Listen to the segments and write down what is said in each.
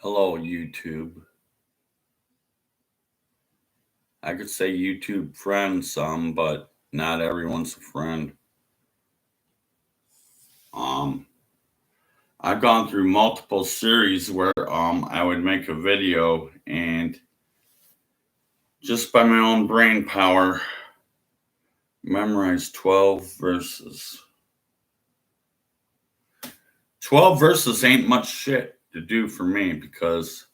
Hello, YouTube. I could say YouTube friend some, but not everyone's a friend. Um, I've gone through multiple series where I would make a video and just by my own brain power memorize 12 verses. 12 verses ain't much shit to do for me because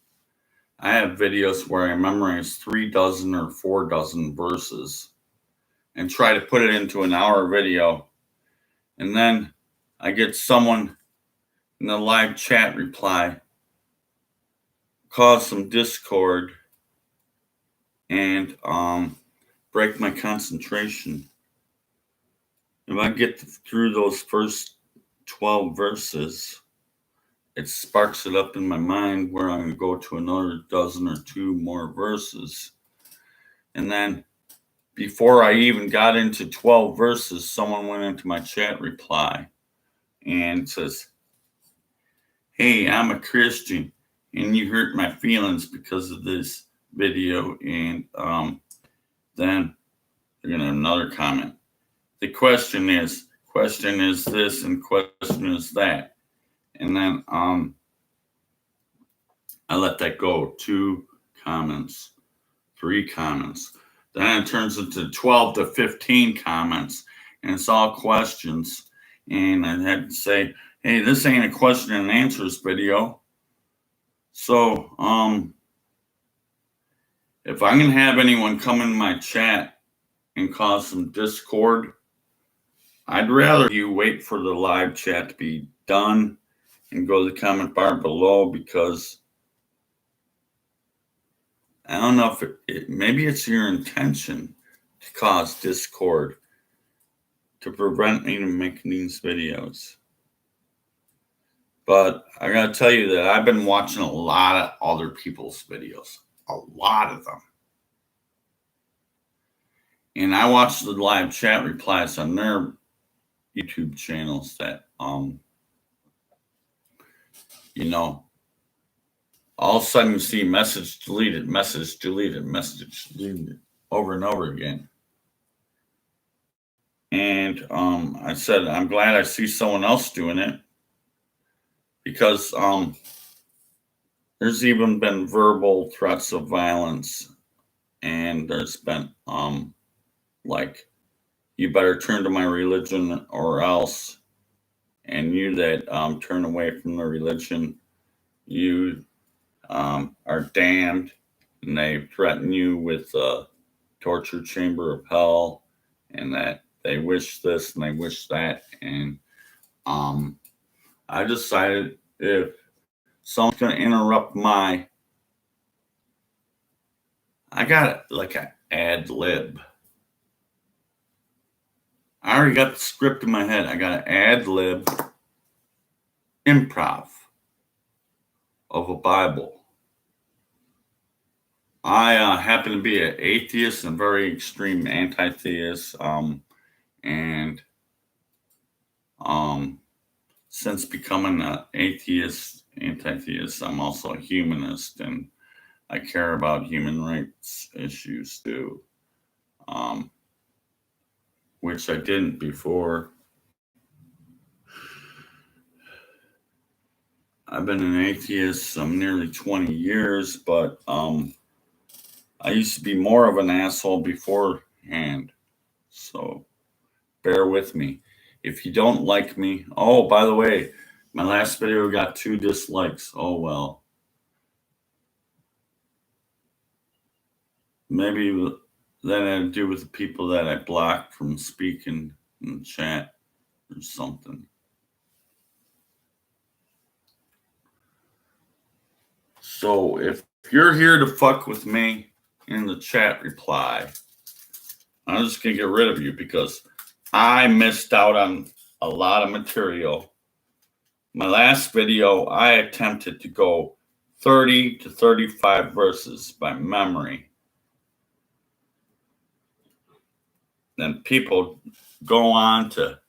I have videos where I memorize 3 dozen or 4 dozen verses and try to put it into an hour video. And then I get someone in the live chat reply, cause some discord, and break my concentration. If I get through those first 12 verses, it sparks it up in my mind where I'm going to go to another dozen or two more verses. And then before I even got into 12 verses, someone went into my chat reply and says, "Hey, I'm a Christian and you hurt my feelings because of this video." And then they're going to have another comment. The question is this and question is that. And then I let that go. 2 comments, 3 comments. Then it turns into 12 to 15 comments and it's all questions. And I had to say, hey, this ain't a question and answers video. So, if I'm going to have anyone come in my chat and cause some discord, I'd rather you wait for the live chat to be done and go to the comment bar below, because I don't know if maybe it's your intention to cause discord to prevent me from making these videos. But I gotta tell you that I've been watching a lot of other people's videos, a lot of them. And I watch the live chat replies on their YouTube channels that, all of a sudden you see message deleted, message deleted, message deleted over and over again. And I said, I'm glad I see someone else doing it, because there's even been verbal threats of violence, and there's been like, you better turn to my religion or else, and you that turn away from the religion, you are damned. And they threaten you with a torture chamber of hell, and that they wish this and they wish that. And I decided, if someone's going to interrupt I got it like an ad lib. I already got the script in my head. I got an ad lib improv of a Bible. I happen to be an atheist and very extreme anti-theist. And since becoming an atheist, anti-theist, I'm also a humanist, and I care about human rights issues too, which I didn't before. I've been an atheist some nearly 20 years, but I used to be more of an asshole beforehand. So bear with me. If you don't like me, oh, by the way, my last video got 2 dislikes. Oh, well. Maybe that had to do with the people that I blocked from speaking in the chat or something. So if you're here to fuck with me in the chat reply, I'm just going to get rid of you because I missed out on a lot of material. My last video, I attempted to go 30 to 35 verses by memory. Then people go on to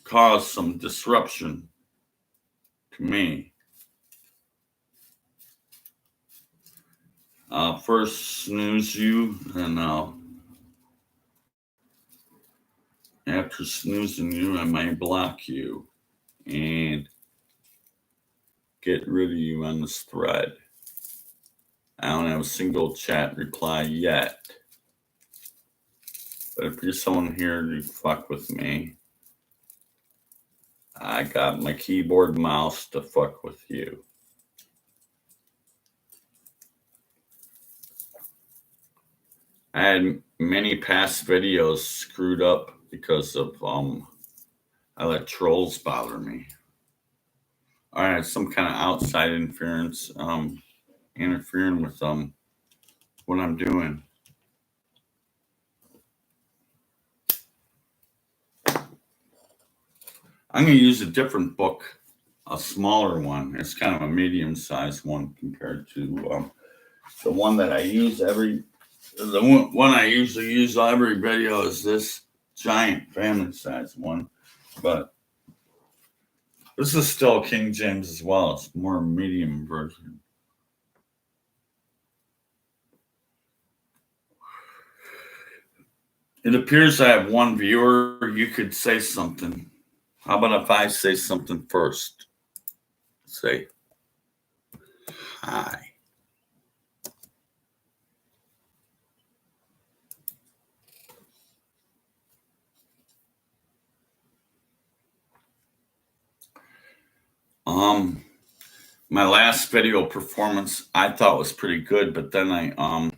cause some disruption to me. I'll first snooze you, and after snoozing you, I might block you and get rid of you on this thread. I don't have a single chat reply yet. But if you're someone here to fuck with me, I got my keyboard and mouse to fuck with you. I had many past videos screwed up because of I let trolls bother me. I had some kind of outside interference interfering with what I'm doing. I'm going to use a different book, a smaller one. It's kind of a medium-sized one compared to the one that I use the one I usually use every video is this giant family-sized one. But this is still King James as well. It's more medium version. It appears I have one viewer. You could say something. How about if I say something first? Say hi. My last video performance I thought was pretty good, but then I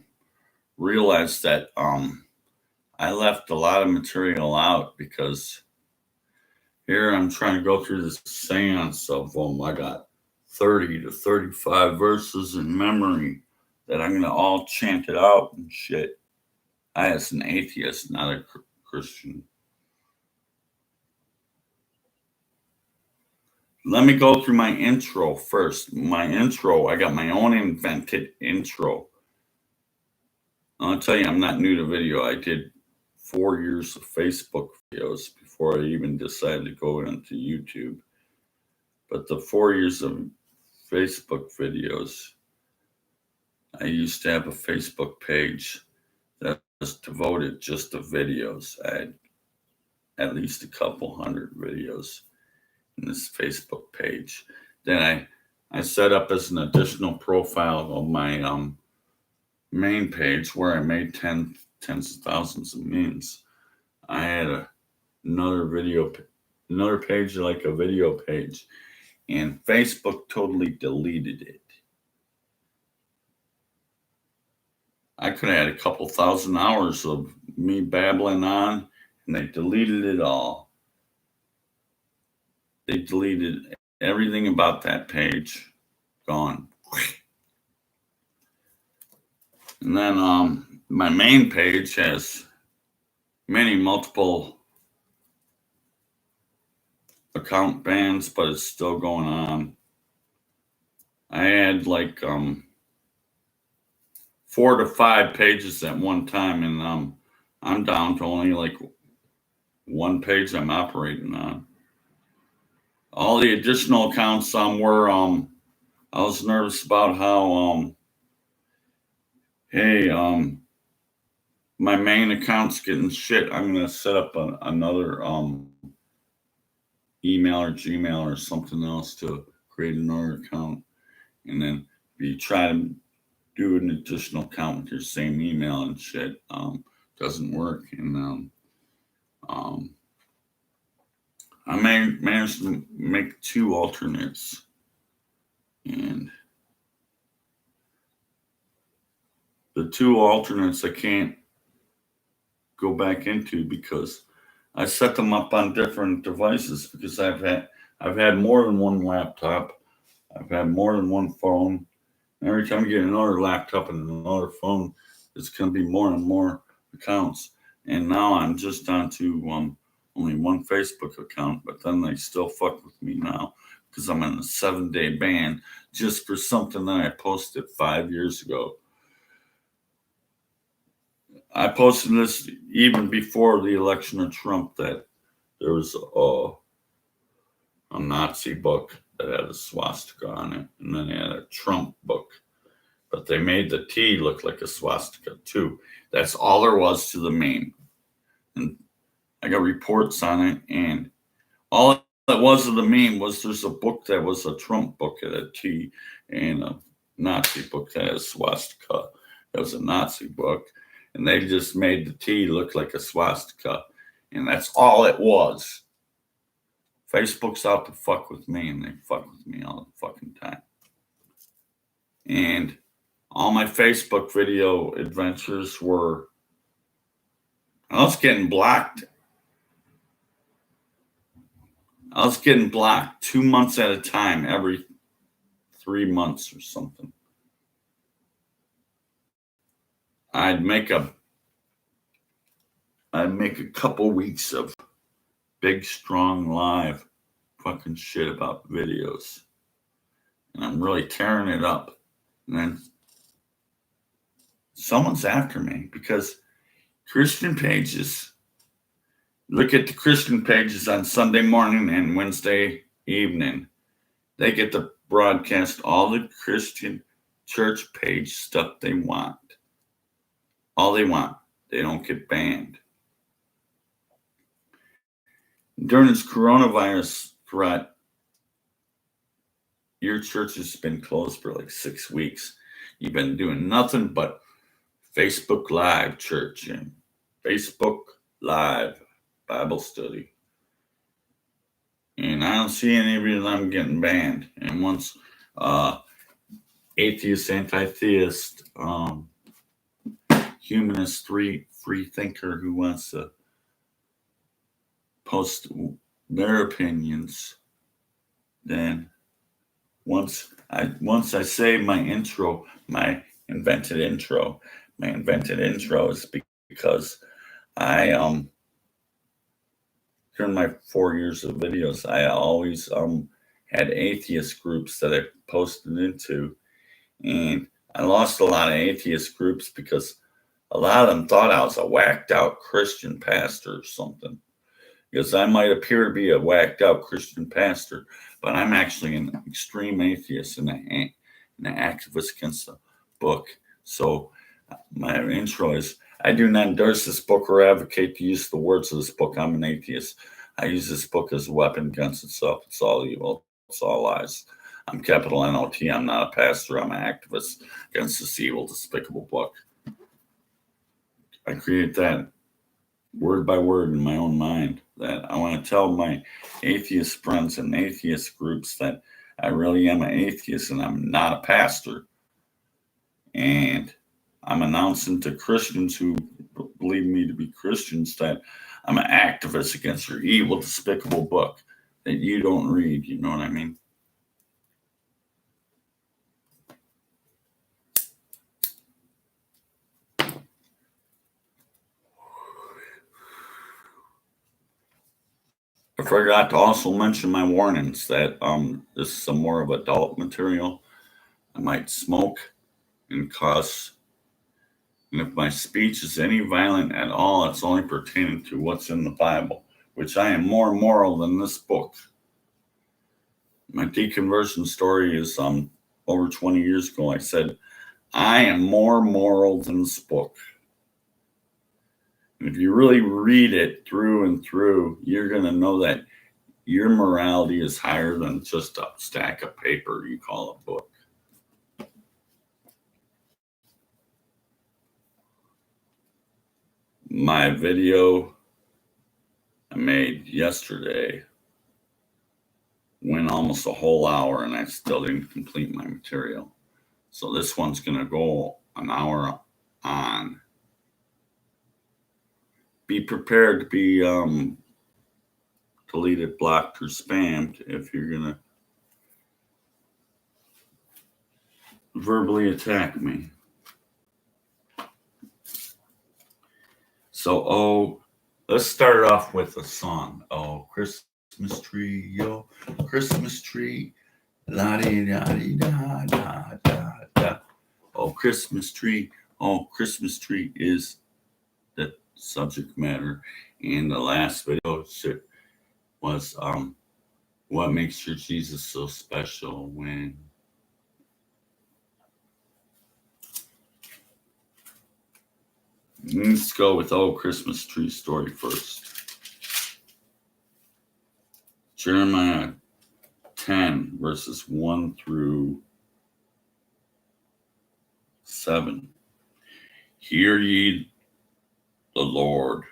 realized that I left a lot of material out because here I'm trying to go through this seance of I got 30 to 35 verses in memory that I'm gonna all chant it out and shit. I as an atheist, not a Christian. Let me go through my intro first. My intro, I got my own invented intro. I'll tell you, I'm not new to video. I did 4 years of Facebook videos before I even decided to go into YouTube. But the 4 years of Facebook videos, I used to have a Facebook page that was devoted just to videos. I had at least a couple hundred videos in this Facebook page. Then I set up as an additional profile of my main page where I made tens of thousands of memes. I had another page like a video page, and Facebook totally deleted it. I could have had a couple thousand hours of me babbling on, and they deleted it all. They deleted everything about that page. Gone. And then my main page has multiple account bans, but it's still going on. I had like 4 to 5 pages at one time, and I'm down to only like one page I'm operating on. All the additional accounts were I was nervous about how my main account's getting shit. I'm gonna set up another email or Gmail or something else to create another account, and then if you try to do an additional account with your same email and shit, doesn't work. And I managed to make 2 alternates, and the 2 alternates I can't go back into because I set them up on different devices because I've had more than one laptop. I've had more than one phone. Every time I get another laptop and another phone, it's going to be more and more accounts. And now I'm just on to only one Facebook account, but then they still fuck with me now because I'm on a 7-day ban just for something that I posted 5 years ago. I posted this even before the election of Trump that there was a Nazi book that had a swastika on it, and then they had a Trump book. but they made the T look like a swastika too. That's all there was to the meme. And I got reports on it, and all that was of the meme was there's a book that was a Trump book at a T, and a Nazi book that had a swastika. That was a Nazi book, and they just made the T look like a swastika, and that's all it was. Facebook's out to fuck with me, and they fuck with me all the fucking time. And all my Facebook video adventures were, I was getting blocked. I was getting blocked 2 months at a time, every 3 months or something. I'd make a couple weeks of big, strong, live fucking shit about videos. And I'm really tearing it up. And then someone's after me because Christian pages, look at the Christian pages on Sunday morning and Wednesday evening. They get to broadcast all the Christian church page stuff they want. All they want. They don't get banned. During this coronavirus threat, your church has been closed for like 6 weeks. You've been doing nothing but Facebook Live church and Facebook Live Bible study. And I don't see any of them getting banned. And once atheist, anti-theist, humanist, free thinker who wants to post their opinions, then once I say my intro, my invented intro is because I during my 4 years of videos, I always had atheist groups that I posted into, and I lost a lot of atheist groups because a lot of them thought I was a whacked out Christian pastor or something. Because I might appear to be a whacked out Christian pastor, but I'm actually an extreme atheist and an activist against the book. So my intro is, I do not endorse this book or advocate the use of the words of this book. I'm an atheist. I use this book as a weapon against itself. It's all evil. It's all lies. I'm capital N-O-T. I'm not a pastor. I'm an activist against this evil, despicable book. I create that word by word in my own mind, that I want to tell my atheist friends and atheist groups that I really am an atheist and I'm not a pastor. And I'm announcing to Christians who believe me to be Christians that I'm an activist against your evil, despicable book that you don't read. You know what I mean? I forgot to also mention my warnings that this is some more of adult material. I might smoke and cuss. And if my speech is any violent at all, it's only pertaining to what's in the Bible, which I am more moral than this book. My deconversion story is over 20 years ago. I said, I am more moral than this book. And if you really read it through and through, you're going to know that your morality is higher than just a stack of paper you call a book. My video I made yesterday went almost a whole hour and I still didn't complete my material. So this one's going to go an hour on. Be prepared to be deleted, blocked, or spammed if you're going to verbally attack me. So, let's start off with a song. Oh, Christmas tree, yo, Christmas tree, la-di-da-di-da-da-da-da. Oh, Christmas tree is the subject matter. And the last video was what makes your Jesus so special when Let's go with Old Christmas Tree Story first. Jeremiah 10, verses 1 through 7. Hear ye the Lord.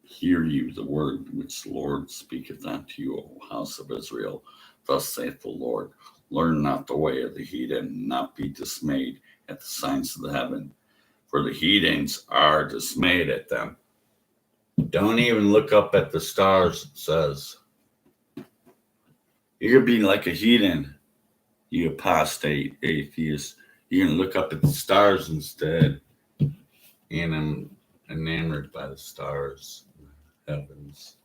Hear you the word which the Lord speaketh unto you, O house of Israel. Thus saith the Lord, learn not the way of the heathen, and not be dismayed at the signs of the heaven, for the heathens are dismayed at them. Don't even look up at the stars, it says. You're being like a heathen, you apostate atheist. You're going to look up at the stars instead. And I'm enamored by the stars, the heavens.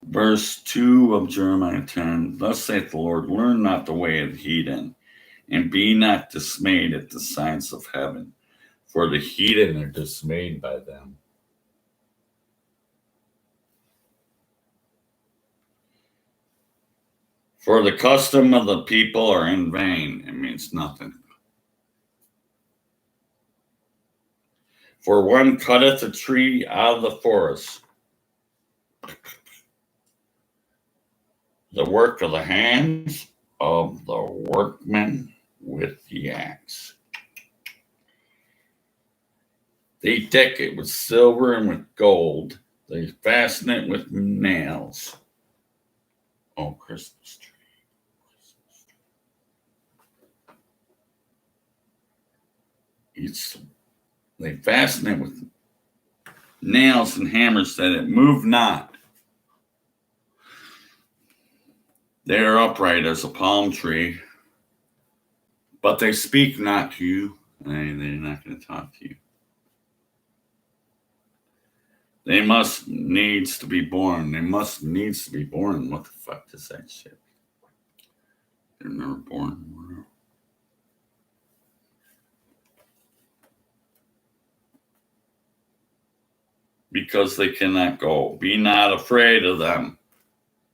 Verse 2 of Jeremiah 10, thus saith the Lord, learn not the way of the heathen, and be not dismayed at the signs of heaven, for the heathen are dismayed by them. For the custom of the people are in vain. It means nothing. For one cutteth a tree out of the forest, the work of the hands of the workmen with the axe. They deck it with silver and with gold. They fasten it with nails. Oh, Christmas tree. They fasten it with nails and hammers that it move not. They are upright as a palm tree, but they speak not to you. They're not going to talk to you. They must needs to be born. They must needs to be born. What the fuck does that shit? They're never born. Because they cannot go. Be not afraid of them.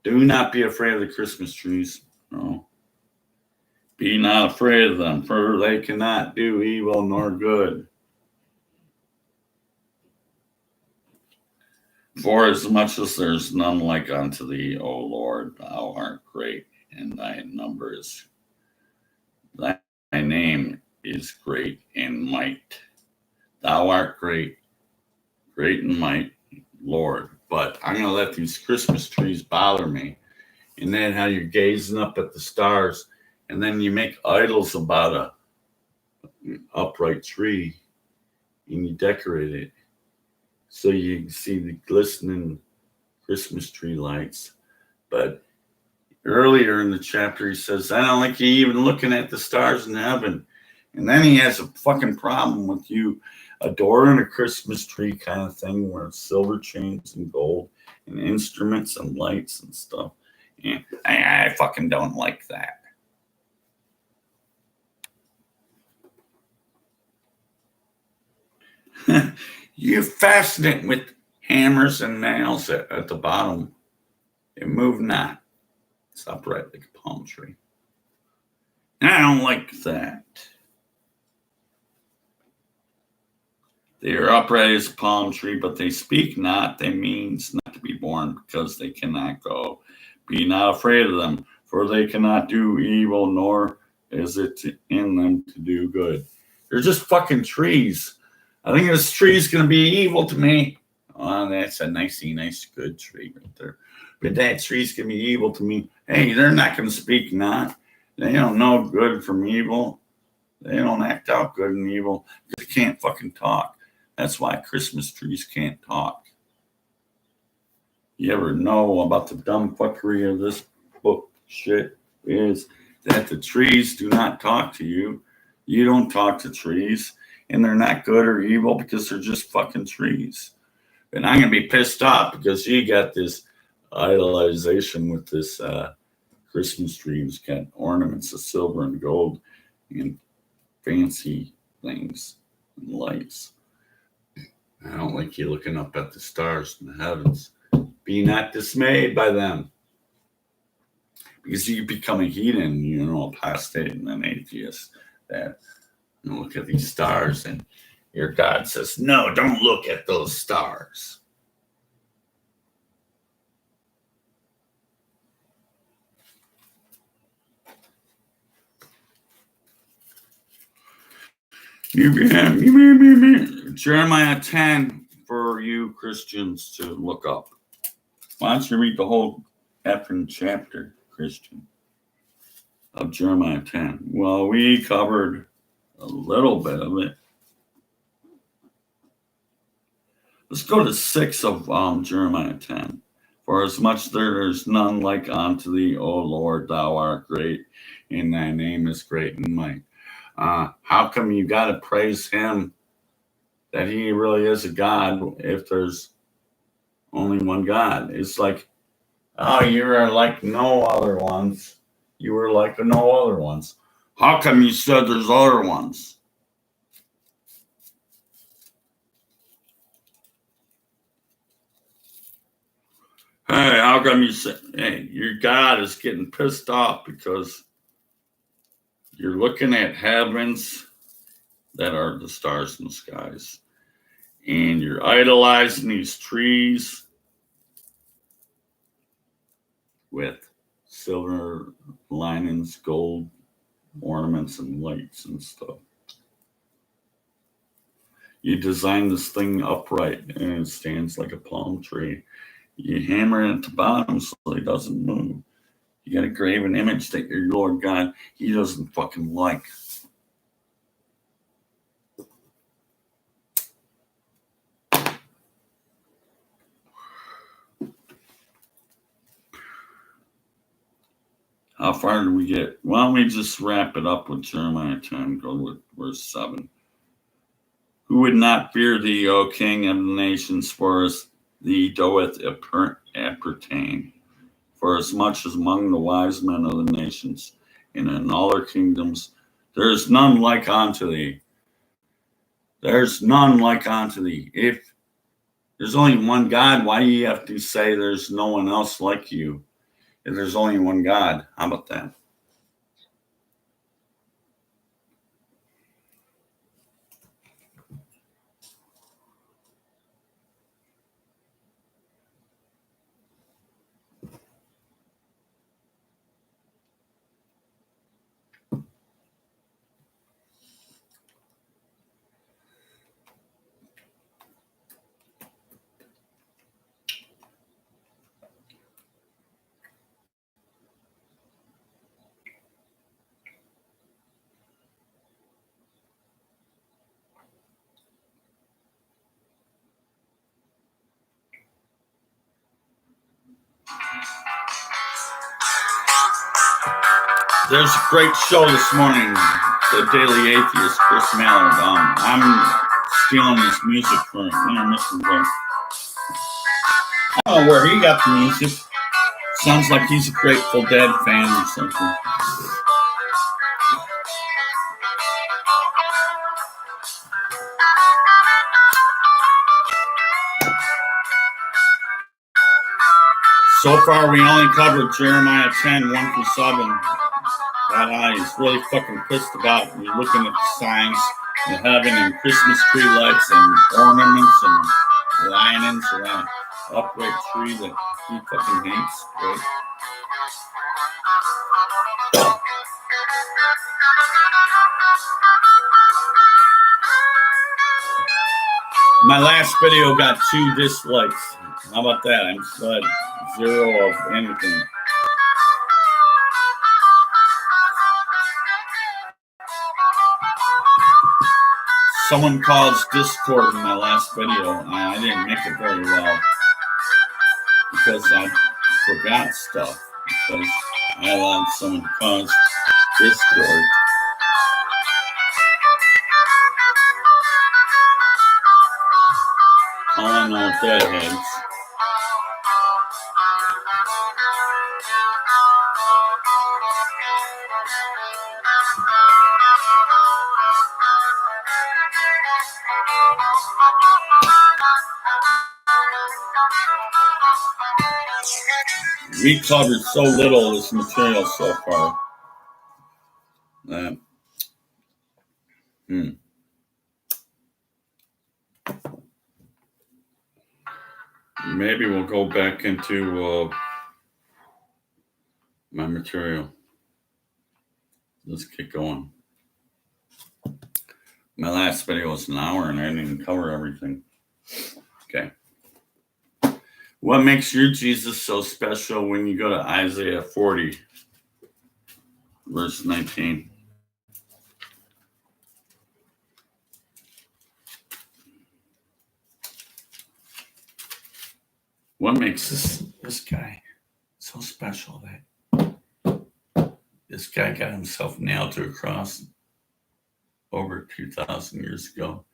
Do not be afraid of the Christmas trees. No. Be not afraid of them, for they cannot do evil nor good. For as much as there's none like unto thee, O Lord, thou art great, and thy number is, thy name is great in might. Thou art great, great in might, Lord. But I'm going to let these Christmas trees bother me. And then how you're gazing up at the stars, and then you make idols about an upright tree, and you decorate it. So you can see the glistening Christmas tree lights. But earlier in the chapter, he says, I don't like you even looking at the stars in heaven. And then he has a fucking problem with you adoring a Christmas tree kind of thing where it's silver chains and gold and instruments and lights and stuff. And I fucking don't like that. You fasten it with hammers and nails at the bottom. It move not. It's upright like a palm tree. And I don't like that. They are upright as a palm tree, but they speak not. They means not to be born, because they cannot go. Be not afraid of them, for they cannot do evil, nor is it in them to do good. They're just fucking trees. I think this tree is going to be evil to me. Oh, that's a nice, good tree right there. But that tree's going to be evil to me. Hey, they're not going to speak not. They don't know good from evil. They don't act out good and evil. They can't fucking talk. That's why Christmas trees can't talk. You ever know about the dumb fuckery of this book shit is that the trees do not talk to you. You don't talk to trees. And they're not good or evil because they're just fucking trees. And I'm going to be pissed off because you got this idolization with this Christmas tree. It's got ornaments of silver and gold and fancy things and lights. I don't like you looking up at the stars in the heavens. Be not dismayed by them. Because you become a heathen, apostate and an atheist that look at these stars and your God says, no, don't look at those stars. Jeremiah 10 for you Christians to look up. Why don't you read the whole effing chapter, Christian, of Jeremiah 10? Well, we covered a little bit of it. Let's go to 6 of Jeremiah 10. For as much there is none like unto thee, O Lord, thou art great, and thy name is great in might. How come you got to praise him that he really is a God if there's only one God? It's like, oh, you are like no other ones. You were like no other ones. How come you said there's other ones? Hey, how come you say, hey, your God is getting pissed off because you're looking at heavens that are the stars in the skies, and you're idolizing these trees with silver linings, gold ornaments, and lights and stuff. You design this thing upright and it stands like a palm tree. You hammer it at the bottom so it doesn't move. You got to grave an image that your Lord God, he doesn't fucking like. How far do we get? Why don't we just wrap it up with Jeremiah 10, go with verse 7. Who would not fear thee, O King of the nations, for as thee doeth appertain? For as much as among the wise men of the nations, and in all their kingdoms, there is none like unto thee. There's none like unto thee. If there's only one God, why do you have to say there's no one else like you? If there's only one God, how about that? There's a great show this morning, The Daily Atheist, Chris Mallard. I'm stealing his music for intermission break. I don't know where he got the music. Sounds like he's a Grateful Dead fan or something. So far, we only covered Jeremiah 10, 1 through 7. That he's really fucking pissed about. You're looking at the signs in heaven and Christmas tree lights and ornaments and linings around an upright tree that he fucking hates. Right? My last video got 2 dislikes. How about that? I'm still at 0 of anything. Someone calls Discord in my last video. I didn't make it very well because I forgot stuff. Because I allowed someone to cause Discord. Calling all deadheads. we covered so little of this material so far. That, maybe we'll go back into my material. Let's get going. My last video was an hour and I didn't even cover everything. Okay. What makes your Jesus so special when you go to Isaiah 40, verse 19? What makes this guy so special that this guy got himself nailed to a cross over 2,000 years ago?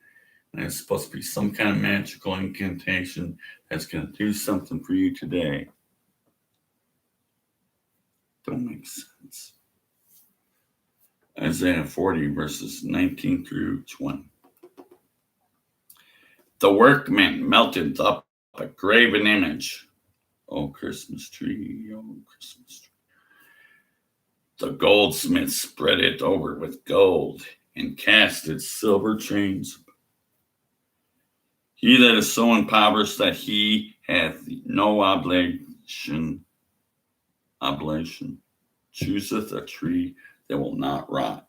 And it's supposed to be some kind of magical incantation that's going to do something for you today. Don't make sense. Isaiah 40, verses 19 through 20. The workman melted up a graven image. Oh, Christmas tree, oh, Christmas tree. The goldsmith spread it over with gold and cast its silver chains. He that is so impoverished that he hath no oblation, chooseth a tree that will not rot.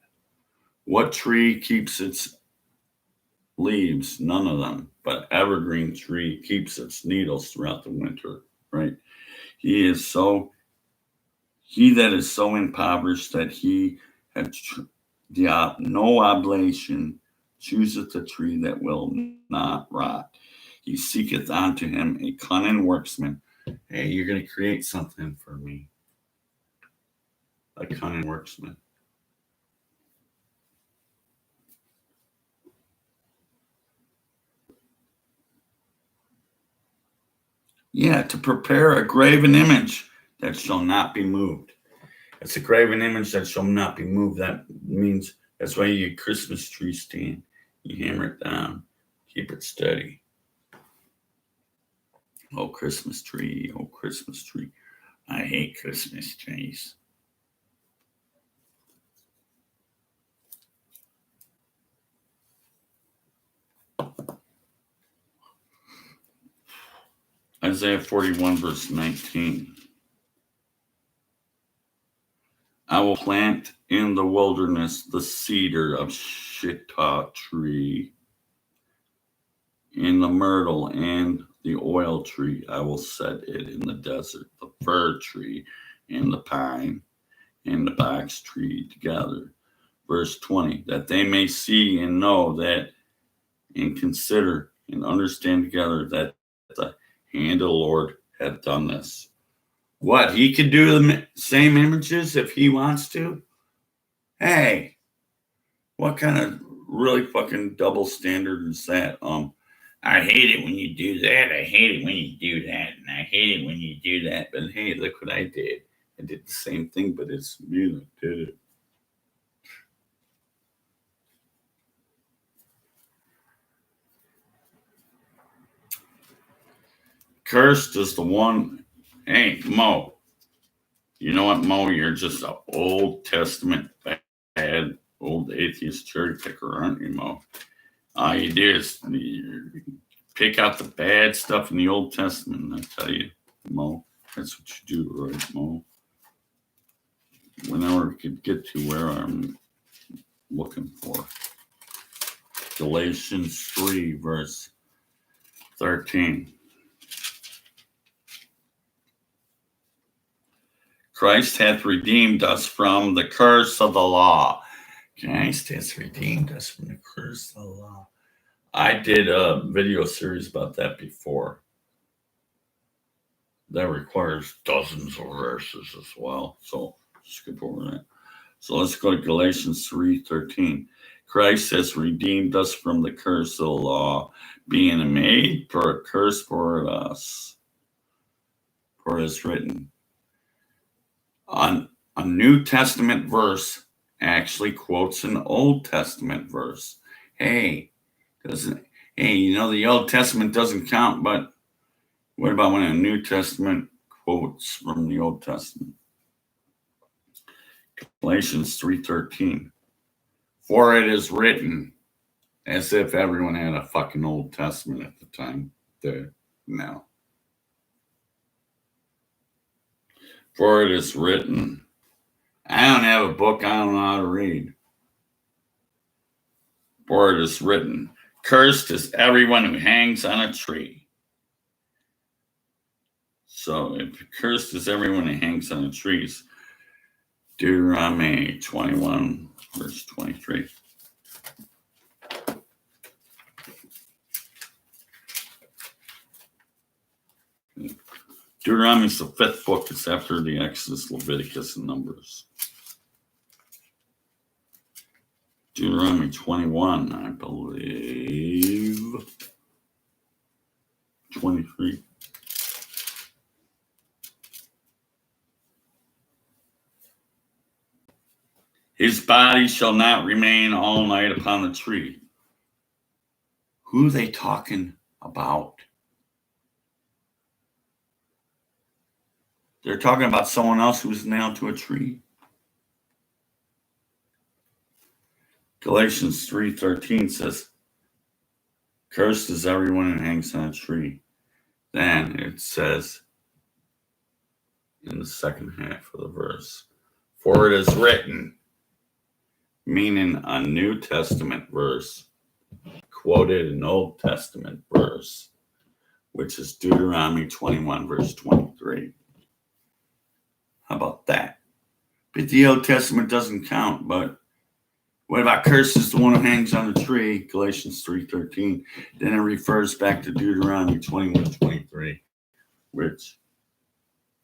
What tree keeps its leaves? None of them. But evergreen tree keeps its needles throughout the winter, right? He that is so impoverished that he hath no oblation, chooseth a tree that will not rot. He seeketh unto him a cunning workman. Hey, you're going to create something for me. A cunning workman. Yeah, to prepare a graven image that shall not be moved. It's a graven image that shall not be moved. That means that's why you get Christmas tree stand. You hammer it down, keep it steady. Oh, Christmas tree, oh, Christmas tree. I hate Christmas trees. Isaiah 41, verse 19. I will plant in the wilderness the cedar of shittah tree, in the myrtle and the oil tree. I will set it in the desert, the fir tree and the pine and the box tree together. Verse 20, that they may see and know that and consider and understand together that the hand of the Lord hath done this. What, he could do the same images if he wants to? Hey, what kind of really fucking double standard is that? I hate it when you do that. I hate it when you do that. And I hate it when you do that. But hey, look what I did. I did the same thing, but it's music, did it? Cursed is the one. Hey, Mo. You know what, Mo? You're just an Old Testament bad old atheist cherry picker, aren't you, Mo? All you do is you pick out the bad stuff in the Old Testament, and I tell you, Mo, that's what you do, right, Mo? Whenever we could get to where I'm looking for. Galatians 3, verse 13. Christ hath redeemed us from the curse of the law. Christ has redeemed us from the curse of the law. I did a video series about that before. That requires dozens of verses as well. So skip over that. So let's go to Galatians 3:13. Christ has redeemed us from the curse of the law, being made for a curse for us. For it is written. A New Testament verse actually quotes an Old Testament verse. Hey, the Old Testament doesn't count, but what about when a New Testament quotes from the Old Testament. Galatians 3:13. For it is written, as if everyone had a fucking Old Testament at the time. No. For it is written. I don't have a book. I don't know how to read. For it is written, cursed is everyone who hangs on a tree. So if cursed is everyone who hangs on a tree, Deuteronomy 21, verse 23. Deuteronomy is the fifth book. It's after the Exodus, Leviticus, and Numbers. Deuteronomy 21, I believe. 23. His body shall not remain all night upon the tree. Who are they talking about? They're talking about someone else who was nailed to a tree. Galatians 3:13 says, cursed is everyone who hangs on a tree. Then it says in the second half of the verse, for it is written, meaning a New Testament verse, quoted an Old Testament verse, which is Deuteronomy 21, verse 23. How about that? But the Old Testament doesn't count, but what about cursed is the one who hangs on the tree, Galatians 3:13. Then it refers back to Deuteronomy 21:23, which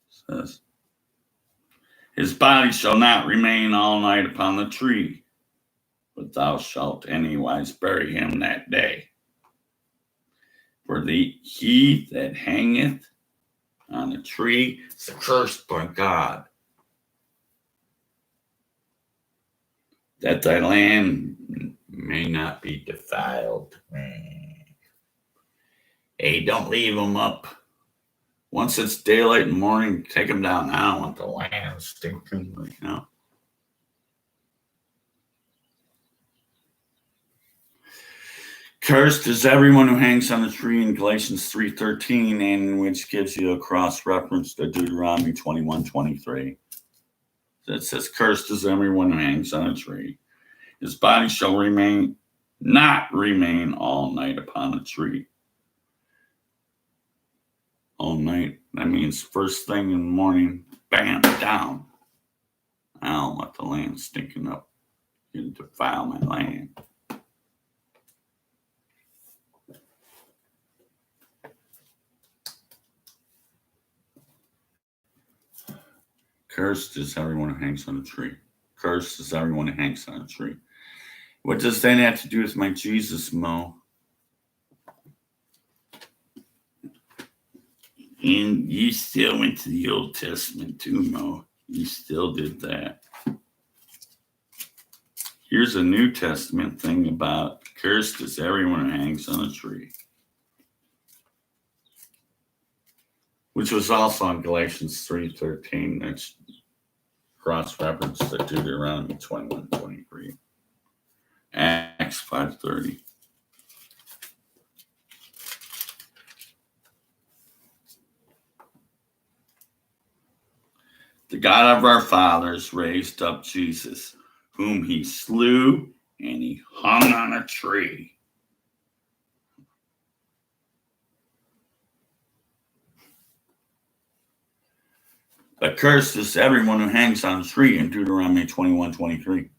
says, his body shall not remain all night upon the tree, but thou shalt anywise bury him that day. For he that hangeth on a tree is accursed by God, that thy land may not be defiled. Hey, don't leave them up. Once it's daylight in the morning, take them down. I don't want the land stinking. Cursed is everyone who hangs on a tree in Galatians 3:13, and which gives you a cross reference to Deuteronomy 21:23. That says, cursed is everyone who hangs on a tree. His body shall not remain all night upon a tree. All night, that means first thing in the morning, bam, down. I don't want the land stinking up. You defile my land. Cursed is everyone who hangs on a tree. Cursed is everyone who hangs on a tree. What does that have to do with my Jesus, Mo? And you still went to the Old Testament too, Mo. You still did that. Here's a New Testament thing about cursed is everyone who hangs on a tree, which was also on Galatians 3:13. That's cross-reference to Deuteronomy 21:23. Acts 5:30. The God of our fathers raised up Jesus, whom he slew, and he hung on a tree. But cursed is everyone who hangs on a tree in Deuteronomy 21:23.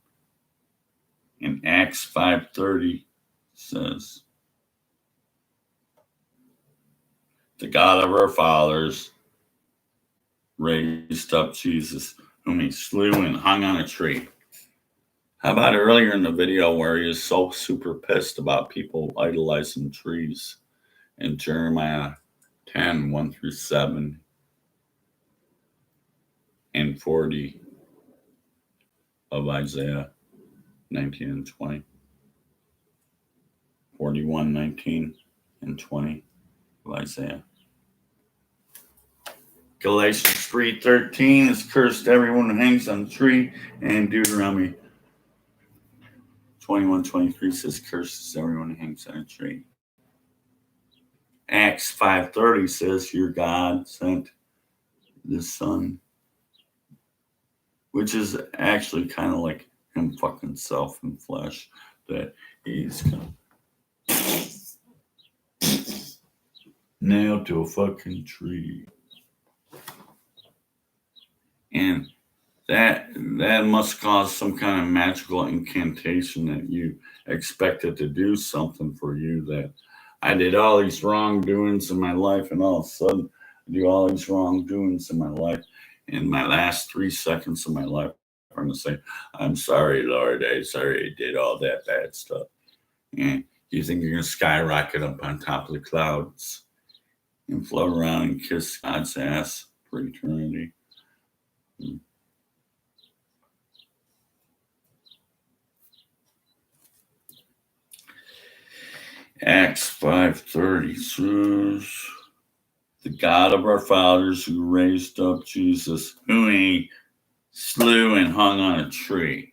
In Acts 5:30 says, the God of our fathers raised up Jesus, whom he slew and hung on a tree. How about earlier in the video where he is so super pissed about people idolizing trees in Jeremiah 10:1-7 and 40 of Isaiah 19 and 20. 41:19 and 20 of Isaiah. Galatians 3:13 is cursed everyone who hangs on the tree, and Deuteronomy 21:23 says curses everyone who hangs on a tree. Acts 5:30 says your God sent the Son, which is actually kind of like him fucking self in flesh, that he's kind of nailed to a fucking tree. And that must cause some kind of magical incantation that you expected to do something for you, that I did all these wrongdoings in my life, and all of a sudden I do all these wrongdoings in my life. In my last 3 seconds of my life, I'm going to say, I'm sorry, Lord. I'm sorry I did all that bad stuff. And you think you're going to skyrocket up on top of the clouds and float around and kiss God's ass for eternity. Acts 5:30 says, the God of our fathers who raised up Jesus, whom he slew and hung on a tree.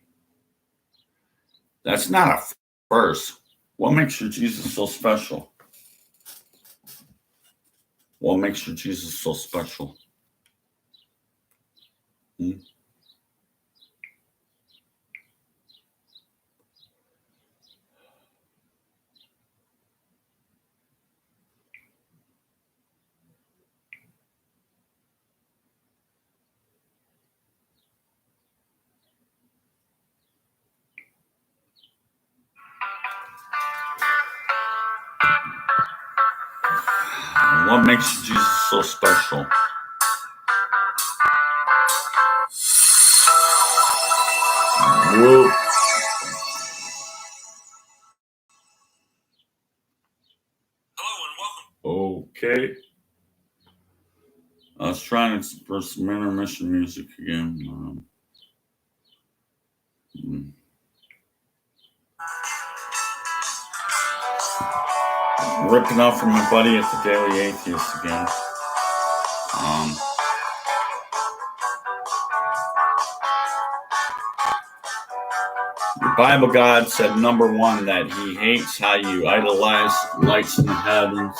That's not a verse. What makes your Jesus so special? What makes your Jesus so special? What makes Jesus so special? Whoa. Hello and welcome. Okay. I was trying to for some intermission music again. Ripping off from my buddy at the Daily Atheist again. The Bible God said, number one, that he hates how you idolize lights in the heavens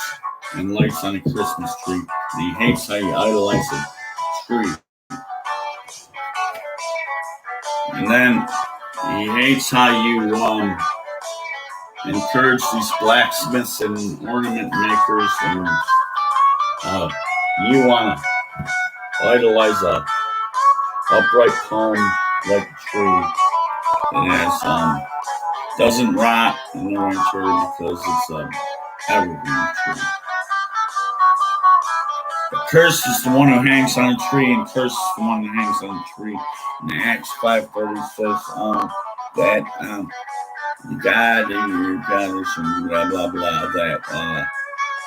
and lights on a Christmas tree. And he hates how you idolize a tree. And then he hates how you encourage these blacksmiths and ornament makers, and you want to idolize a upright palm like a tree. It doesn't rot in the winter because it's an evergreen tree. But cursed is the one who hangs on a tree, and cursed is the one who hangs on a tree. And Acts 5:30 says that God and your goddess and blah blah blah, that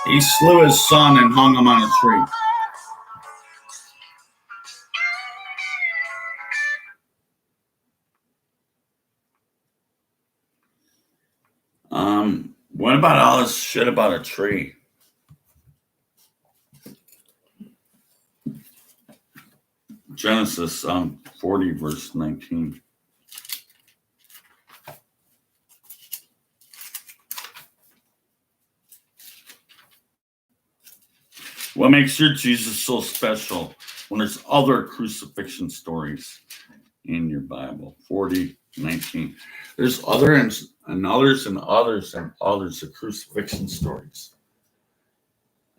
he slew his son and hung him on a tree. What about all this shit about a tree? Genesis 40 verse 19. What makes your Jesus so special when there's other crucifixion stories in your Bible? 40:19. There's others of crucifixion stories.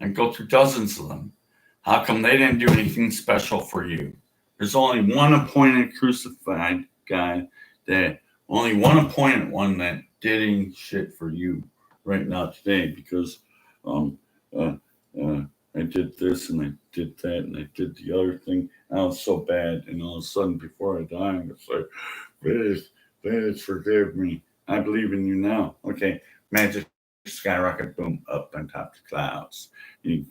And go through dozens of them. How come they didn't do anything special for you? There's only one appointed crucified guy, that only one appointed one that did any shit for you right now today, because I did this and I did that and I did the other thing. I was so bad, and all of a sudden, before I die, it's like, please forgive me. I believe in you now. Okay, magic skyrocket, boom, up on top of the clouds. You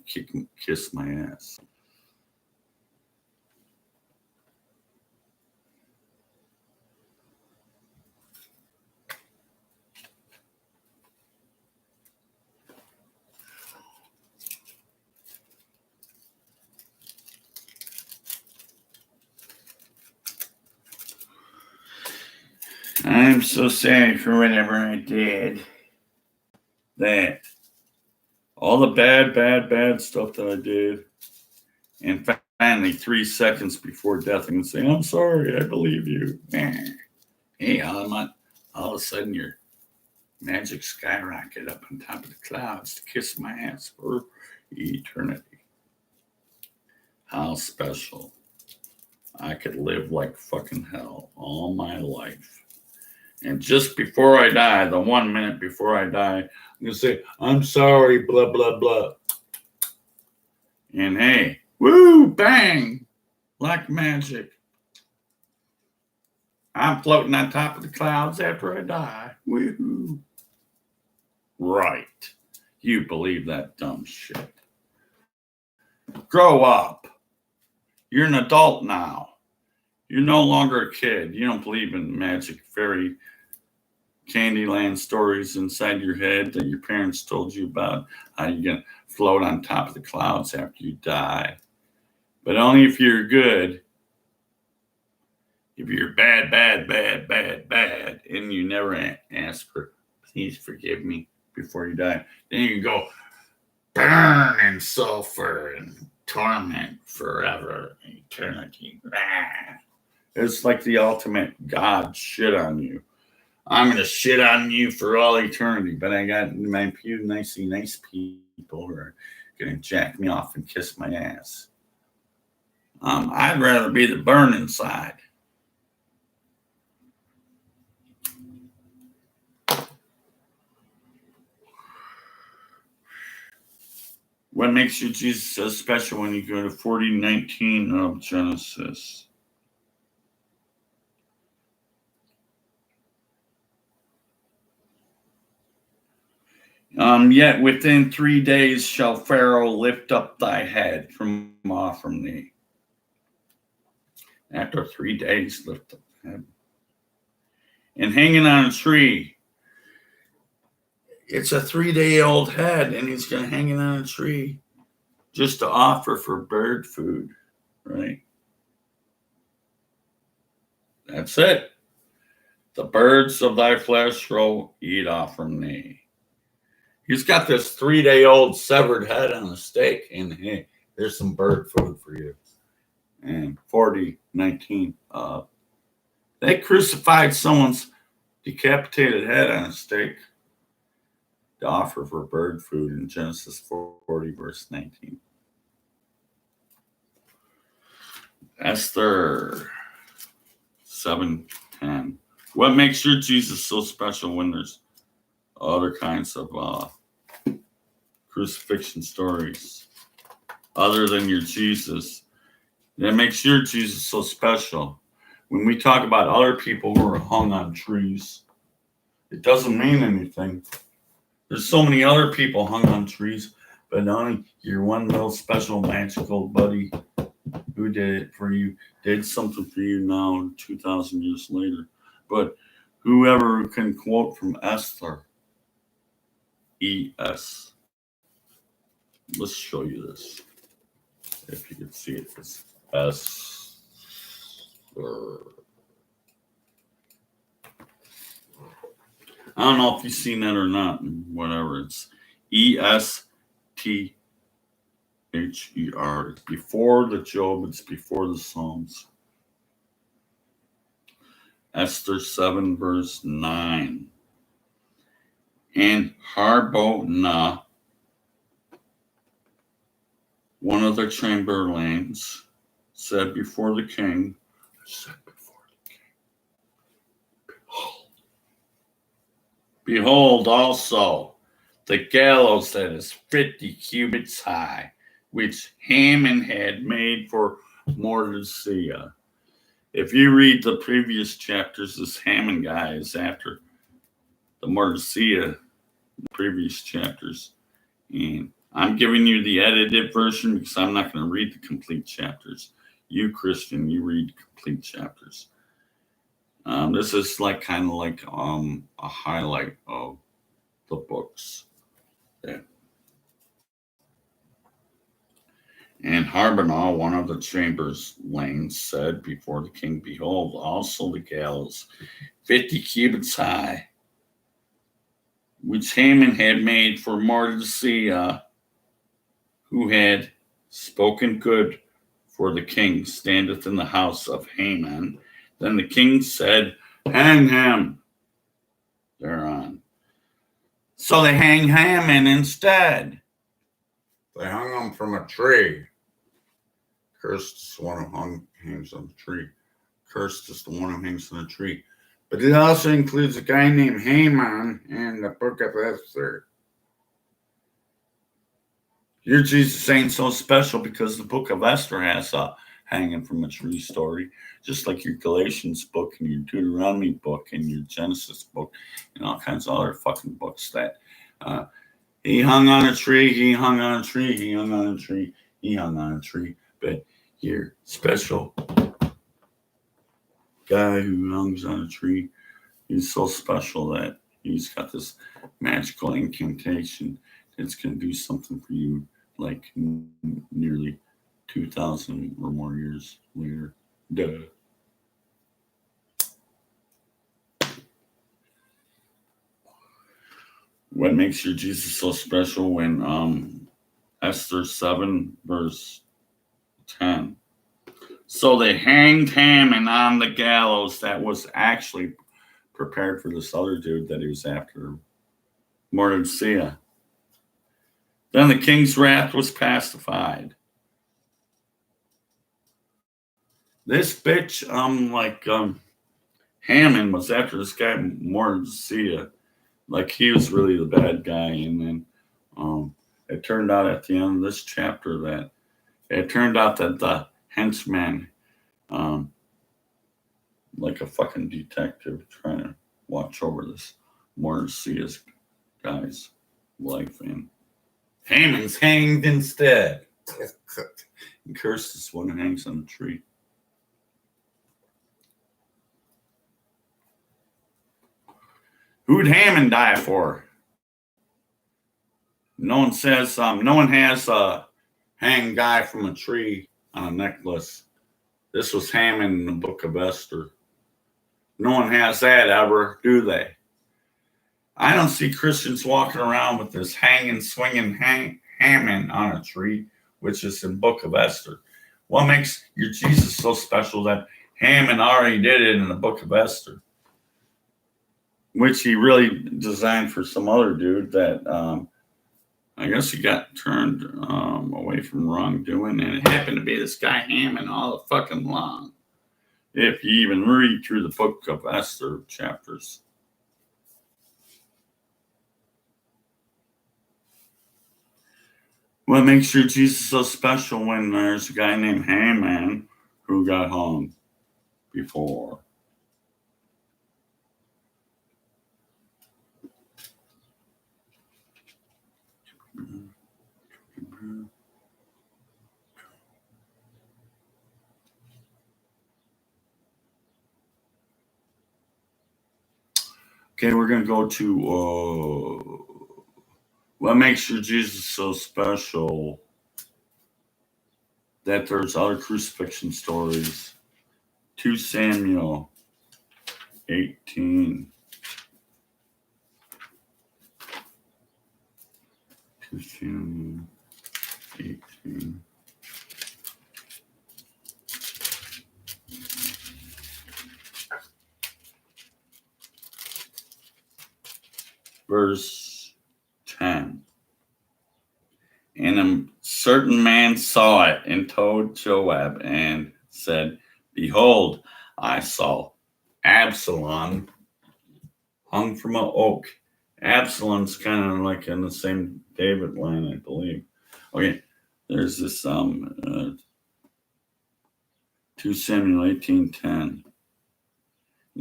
kiss my ass. I'm so sorry for whatever I did. That. All the bad stuff that I did. And finally, 3 seconds before death, I can say, I'm sorry, I believe you. Hey, all of a sudden, your magic skyrocket up on top of the clouds to kiss my ass for eternity. How special. I could live like fucking hell all my life. And just before I die, the 1 minute before I die, I'm going to say, I'm sorry, blah, blah, blah. And hey, woo, bang, like magic. I'm floating on top of the clouds after I die. Woo. Right. You believe that dumb shit. Grow up. You're an adult now. You're no longer a kid. You don't believe in magic, fairy, Candyland stories inside your head that your parents told you about how you're going to float on top of the clouds after you die. But only if you're good. If you're bad, and you never ask for, please forgive me before you die, then you can go burn in sulfur and torment forever, eternity. It's like the ultimate God shit on you. I'm going to shit on you for all eternity, but I got my few nice people who are going to jack me off and kiss my ass. I'd rather be the burning side. What makes you Jesus so special when you go to 40:19 of Genesis? Yet within 3 days shall Pharaoh lift up thy head from off from thee. After 3 days, lift up the head. And hanging on a tree. It's a 3-day-old head, and he's going to hang it on a tree just to offer for bird food, right? That's it. The birds of thy flesh will eat off from thee. He's got this 3-day-old severed head on a stake, and hey, there's some bird food for you. And 40:19, they crucified someone's decapitated head on a stake to offer for bird food in Genesis 40, verse 19. Esther 7:10. What makes your Jesus so special when there's other kinds of crucifixion stories other than your Jesus? That makes your Jesus so special. When we talk about other people who are hung on trees, it doesn't mean anything. There's so many other people hung on trees, but only your one little special magical buddy who did it for you, did something for you now 2,000 years later. But whoever can quote from Esther, E.S. Let's show you this. If you can see it, it's Esther. I don't know if you've seen that or not. Whatever. It's ESTHER. Before the Job, it's before the Psalms. Esther 7, verse 9. And Harbona, one of the chamberlains, said before the king, Behold also the gallows that is 50 cubits high, which Haman had made for Mordecai. If you read the previous chapters, this Haman guy is after the Mordecai, the previous chapters. And I'm giving you the edited version because I'm not going to read the complete chapters. You, Christian, you read complete chapters. This is like kind of like a highlight of the books. Yeah. And Harbonah, one of the chamberlains, said before the king, Behold, also the gallows 50 cubits high, which Haman had made for Mordecai, who had spoken good for the king, standeth in the house of Haman. Then the king said, hang him thereon. So they hang Haman instead. They hung him from a tree. Cursed is the one who hangs on the tree. Cursed is the one who hangs on the tree. But it also includes a guy named Haman in the book of Esther. Your Jesus ain't so special because the book of Esther has a hanging from a tree story, just like your Galatians book and your Deuteronomy book and your Genesis book and all kinds of other fucking books that he hung on a tree, he hung on a tree, he hung on a tree, he hung on a tree. But your special guy who hangs on a tree, he's so special that he's got this magical incantation that's going to do something for you like nearly 2,000 or more years later. Duh. What makes your Jesus so special? When Esther 7 verse 10. So they hanged Haman on the gallows that was actually prepared for this other dude that he was after, Mordecai. Then the king's wrath was pacified. This bitch, Haman was after this guy Mordecai. Like he was really the bad guy. And then it turned out at the end of this chapter that the henchman, like a fucking detective trying to watch over this Mordecai's guy's life, and Haman's hanged instead. And cursed is one who hangs on a tree. Who'd Haman die for? No one says, no one has a hanged guy from a tree on a necklace. This was Haman in the book of Esther. No one has that ever, do they? I don't see Christians walking around with this hanging, swinging Haman on a tree, which is in book of Esther. What makes your Jesus so special that Haman already did it in the book of Esther? Which he really designed for some other dude that I guess he got turned away from wrongdoing, and it happened to be this guy Haman all the fucking long. If you even read through the book of Esther chapters. What makes your Jesus so special when there's a guy named Haman who got hung before? Okay, we're going to go to what makes your Jesus so special that there's other crucifixion stories. 2 Samuel 18. 2 Samuel 18. Verse 10. And a certain man saw it and told Joab and said, behold, I saw Absalom hung from an oak. Absalom's kind of like in the same David line, I believe. Okay, there's this 2 Samuel 18:10.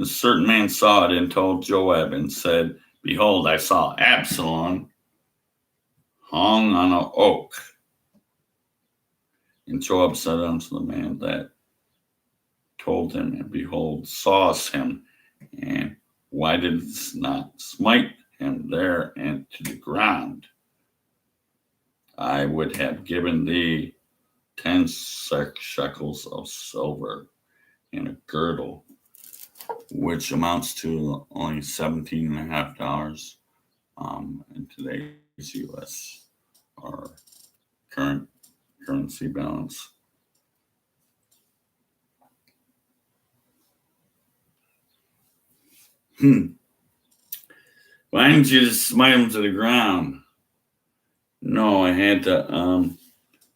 A certain man saw it and told Joab and said, behold, I saw Absalom hung on an oak. And Joab said unto the man that told him, and behold, sawest him, and why didst not smite him there and to the ground? I would have given thee 10 shekels of silver and a girdle which amounts to only $17.50 in today's U.S. or current currency balance. Why didn't you just smite him to the ground? No, I had to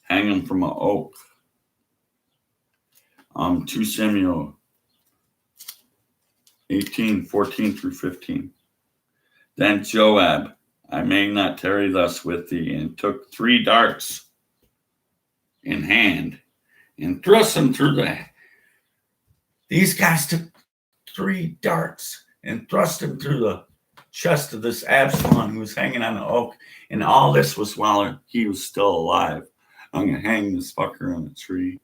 hang him from an oak. 2 Samuel 18:14-15. Then Joab, I may not tarry thus with thee, and took 3 darts in hand and thrust them through the. These guys took 3 darts and thrust them through the chest of this Absalom who was hanging on the oak, and all this was while he was still alive. I'm gonna hang this fucker on a tree,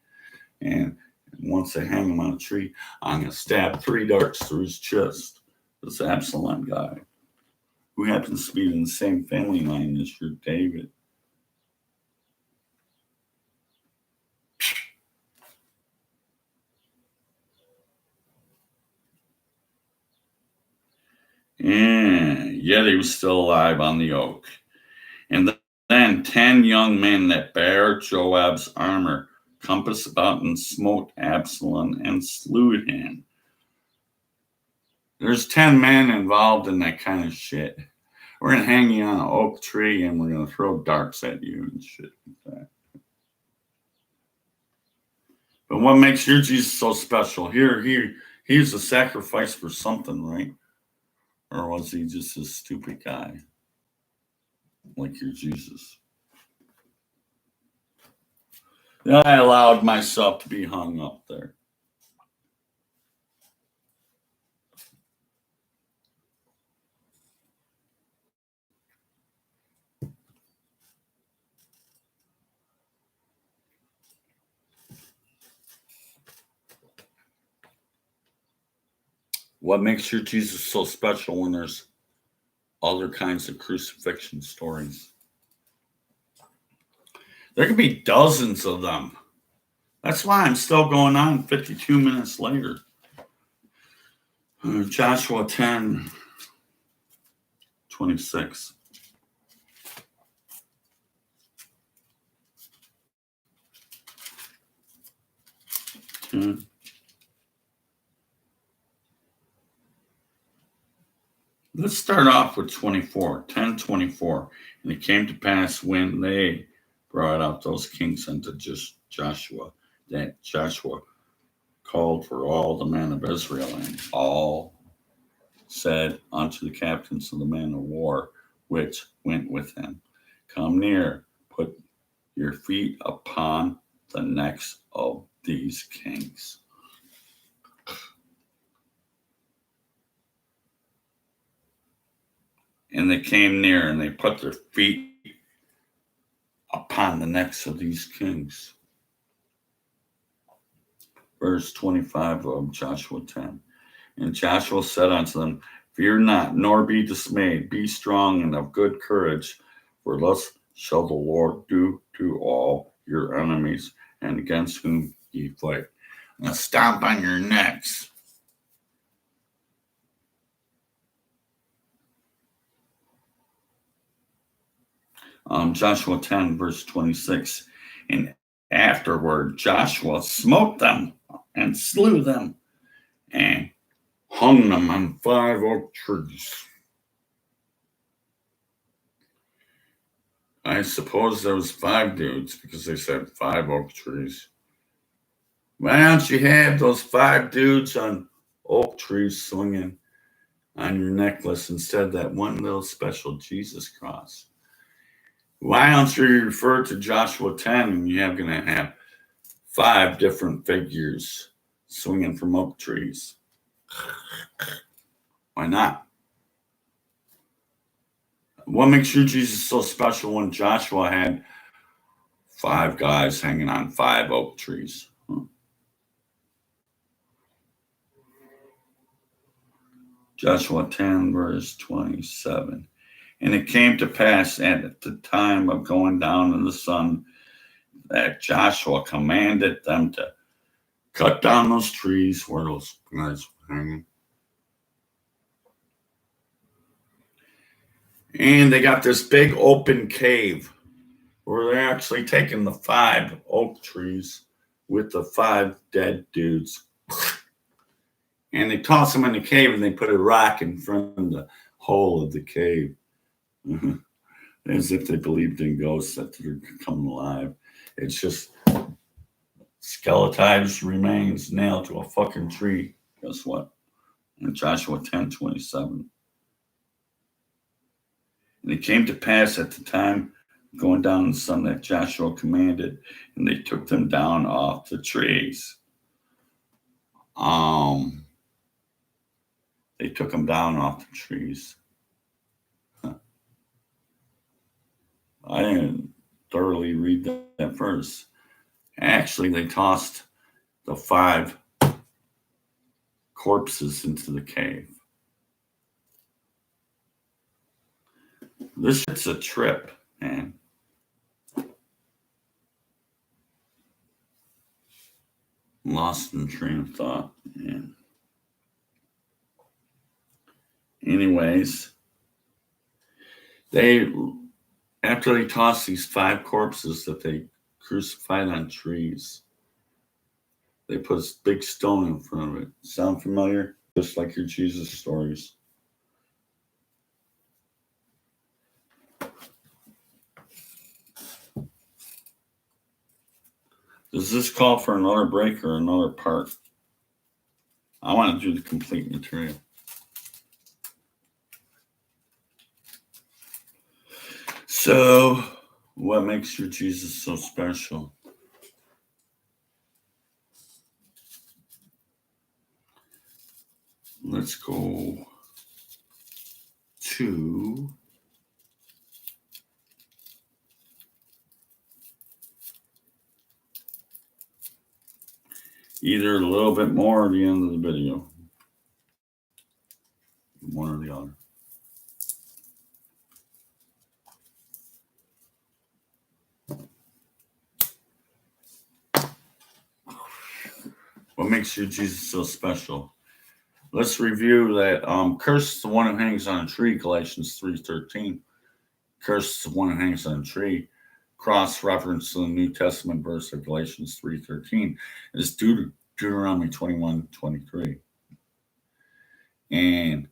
and once I hang him on a tree, I'm gonna stab 3 darts through his chest. This Absalom guy, who happens to be in the same family line as your David. And yet he was still alive on the oak. And then 10 young men that bare Joab's armor compassed about and smote Absalom and slew him. There's 10 men involved in that kind of shit. We're going to hang you on an oak tree and we're going to throw darts at you and shit like that. But what makes your Jesus so special? He's a sacrifice for something, right? Or was he just a stupid guy like your Jesus? I allowed myself to be hung up there. What makes your Jesus so special when there's other kinds of crucifixion stories? There could be dozens of them. That's why I'm still going on 52 minutes later. Joshua 10:26. Let's start off with 24, 10:24. And it came to pass when they brought out those kings unto Joshua, that Joshua called for all the men of Israel, and all said unto the captains of the men of war which went with him, come near, put your feet upon the necks of these kings. And they came near and they put their feet upon the necks of these kings. Verse 25 of Joshua 10. And Joshua said unto them, fear not, nor be dismayed. Be strong and of good courage, for thus shall the Lord do to all your enemies and against whom ye fight. Now stomp on your necks. Joshua 10, verse 26. And afterward, Joshua smote them and slew them and hung them on 5 oak trees. I suppose there was 5 dudes because they said 5 oak trees. Why don't you have those 5 dudes on oak trees swinging on your necklace instead of that one little special Jesus cross? Why don't you refer to Joshua 10 and you're going to have 5 different figures swinging from oak trees? Why not? What makes your Jesus so special when Joshua had 5 guys hanging on 5 oak trees? Joshua 10, verse 27. And it came to pass at the time of going down in the sun that Joshua commanded them to cut down those trees where those guys were hanging And they got this big open cave where they're actually taking the 5 oak trees with the 5 dead dudes. And they toss them in the cave and they put a rock in front of the hole of the cave. As if they believed in ghosts that they're coming alive. It's just skeletized remains nailed to a fucking tree. Guess what? In Joshua 10:27. And it came to pass at the time going down the sun that Joshua commanded, and they took them down off the trees. They took them down off the trees. I didn't thoroughly read that verse. Actually, they tossed the 5 corpses into the cave. This shit's a trip, man. Lost in train of thought, man. Anyways, after they tossed these 5 corpses that they crucified on trees, they put a big stone in front of it. Sound familiar? Just like your Jesus stories. Does this call for another break or another part? I want to do the complete material. So, what makes your Jesus so special? Let's go to either a little bit more or the end of the video. One or the other. What makes your Jesus so special? Let's review that. Cursed is the one who hangs on a tree, Galatians 3:13. Cursed is the one who hangs on a tree. Cross-reference to the New Testament verse of Galatians 3:13 is Deuteronomy 21:23. And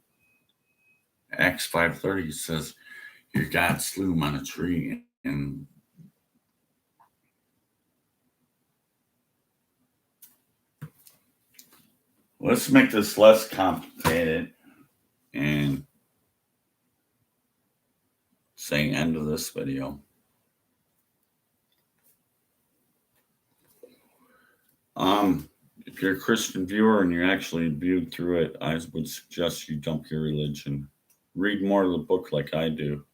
Acts 5:30 says, your God slew him on a tree. And let's make this less complicated and say end of this video. If you're a Christian viewer and you actually viewed through it, I would suggest you dump your religion. Read more of the book like I do.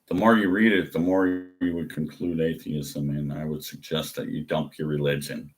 The more you read it, the more you would conclude atheism, and I would suggest that you dump your religion.